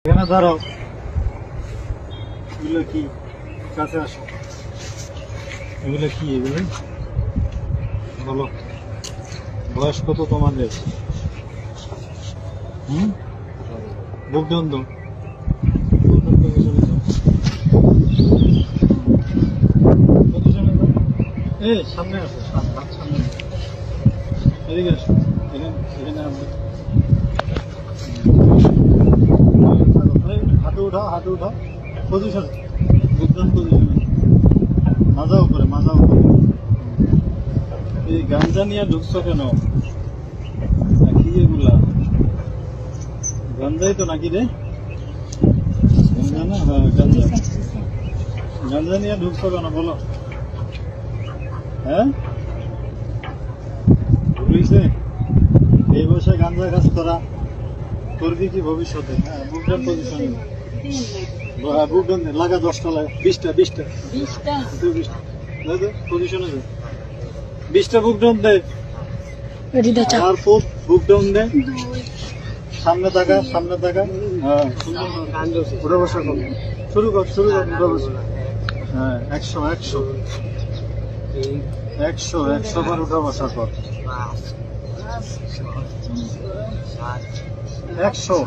এখানে দাঁড়াও, এগুলো কি? কাছে আসো। এগুলো কি? এগুলো বলো, বয়স কত তোমাদের? বুক ডাউন দাও। এই সামনে আসো, সামনে এদিকে আসো। এখানে হাঁটু উঠাও, হাঁটু উঠাও। পজিশন, বুক ডাউন পজিশনে, মাজা উপরে, মাজা উপরে। এই গাঞ্জা নিয়ে ঢুকছো কেন? কি এগুলা? গাঞ্জাই তো নাকি রে? গাঞ্জা না? হ্যাঁ গাঞ্জা। গাঞ্জা নিয়ে ঢুকছো কেন বলো? হ্যাঁ, বুঝছে? এই বয়সে গাঞ্জা কাজ করা করবি কি ভবিষ্যতে? হ্যাঁ, বুক ডাউন পজিশনে। বুক ডাউন লাগা, 10টা লাগা, 20টা 20টা পজিশনে দে, 20টা বুক ডাউন দে। আর বুক ডাউন দে, সামনে তাকা, সামনে তাকা। হ্যাঁ, উঠে বসা কর, শুরু কর, শুরু কর, উঠে বসা। হ্যাঁ, 100 100 100 100 বার উঠে বসা কর। 100